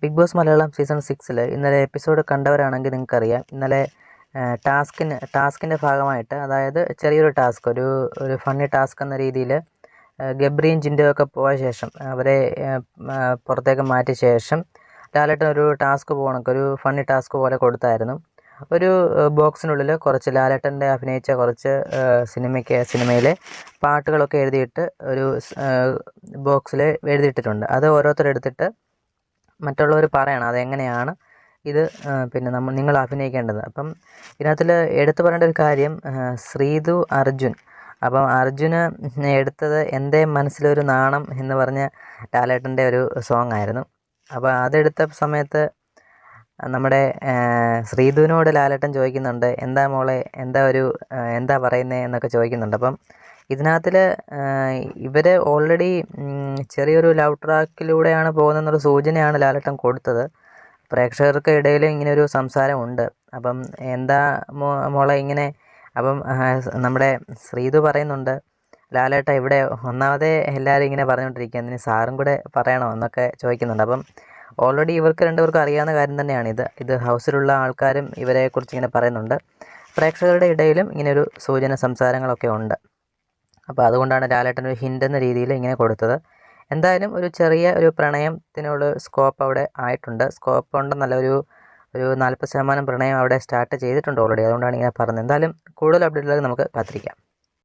Big boss Malayalam season 6 ഇന്നലെ episode കണ്ടവരാണെങ്കിൽ നിങ്ങൾക്കറിയാം. ഇന്നലെ ടാസ്കിൻ്റെ ഭാഗമായിട്ട്, അതായത് ചെറിയൊരു ടാസ്ക്, ഒരു ഫണ്ണി ടാസ്ക് എന്ന രീതിയിൽ ഗബ്രിയും ജിൻഡോയും ഒക്കെ പോയ ശേഷം, അവരെ പുറത്തേക്ക് മാറ്റിയ ശേഷം ലാലേട്ടൻ ഒരു ടാസ്ക് ഒരു ഫണ്ണി ടാസ്ക് പോലെ കൊടുത്തായിരുന്നു. ഒരു ബോക്സിനുള്ളിൽ കുറച്ച് ലാലേട്ടൻ്റെ അഭിനയിച്ച കുറച്ച് സിനിമയിലെ പാട്ടുകളൊക്കെ എഴുതിയിട്ട് ഒരു ബോക്സിൽ എഴുതിയിട്ടിട്ടുണ്ട്. അത് ഓരോരുത്തരെടുത്തിട്ട് മറ്റുള്ളവർ പറയണം അതെങ്ങനെയാണ് ഇത് നിങ്ങൾ അഭിനയിക്കേണ്ടത്. അപ്പം ഇതിനകത്തിൽ എടുത്തു പറയേണ്ട ഒരു കാര്യം, ശ്രീതു അർജുൻ. അപ്പം അർജുന് എടുത്തത് എൻ്റെ മനസ്സിലൊരു നാണം എന്ന് പറഞ്ഞ ലാലേട്ടൻ്റെ ഒരു സോങ് ആയിരുന്നു. അപ്പോൾ അതെടുത്ത സമയത്ത് നമ്മുടെ ശ്രീധുവിനോട് ലാലേട്ടൻ ചോദിക്കുന്നുണ്ട്, എന്താ മോളെ, എന്താ പറയുന്നത് എന്നൊക്കെ ചോദിക്കുന്നുണ്ട്. അപ്പം ഇതിനകത്തിൽ ഇവർ ഓൾറെഡി ചെറിയൊരു ലവ് ട്രാക്കിലൂടെയാണ് പോകുന്നതെന്നൊരു സൂചനയാണ് ലാലേട്ടൻ കൊടുത്തത്. പ്രേക്ഷകർക്ക് ഇടയിൽ ഇങ്ങനെയൊരു സംസാരമുണ്ട്. അപ്പം എന്താ മോളെ ഇങ്ങനെ. അപ്പം നമ്മുടെ ശ്രീധു പറയുന്നുണ്ട്, ലാലേട്ട ഇവിടെ ഒന്നാമതേ എല്ലാവരും ഇങ്ങനെ പറഞ്ഞുകൊണ്ടിരിക്കുക, ഇനി സാറും കൂടെ പറയണോ എന്നൊക്കെ ചോദിക്കുന്നുണ്ട്. അപ്പം ഓൾറെഡി ഇവർക്ക് രണ്ടുപേർക്കും അറിയാവുന്ന കാര്യം തന്നെയാണ് ഇത് ഹൗസിലുള്ള ആൾക്കാരും ഇവരെക്കുറിച്ച് ഇങ്ങനെ പറയുന്നുണ്ട്. പ്രേക്ഷകരുടെ ഇടയിലും ഇങ്ങനെയൊരു സൂചന സംസാരങ്ങളൊക്കെ ഉണ്ട്. അപ്പോൾ അതുകൊണ്ടാണ് ലാലേട്ടൻ ഒരു ഹിൻ്റ് എന്ന രീതിയിൽ ഇങ്ങനെ കൊടുത്തത്. എന്തായാലും ഒരു ചെറിയ ഒരു പ്രണയത്തിനുള്ള സ്കോപ്പ് അവിടെ ആയിട്ടുണ്ട്. സ്കോപ്പ് ഉണ്ടെന്നല്ല, ഒരു 40% പ്രണയം അവിടെ സ്റ്റാർട്ട് ചെയ്തിട്ടുണ്ട് ഓൾറെഡി. അതുകൊണ്ടാണ് ഇങ്ങനെ പറഞ്ഞത്. എന്തായാലും കൂടുതൽ അപ്ഡേറ്റുകൾ നമുക്ക് കാത്തിരിക്കാം.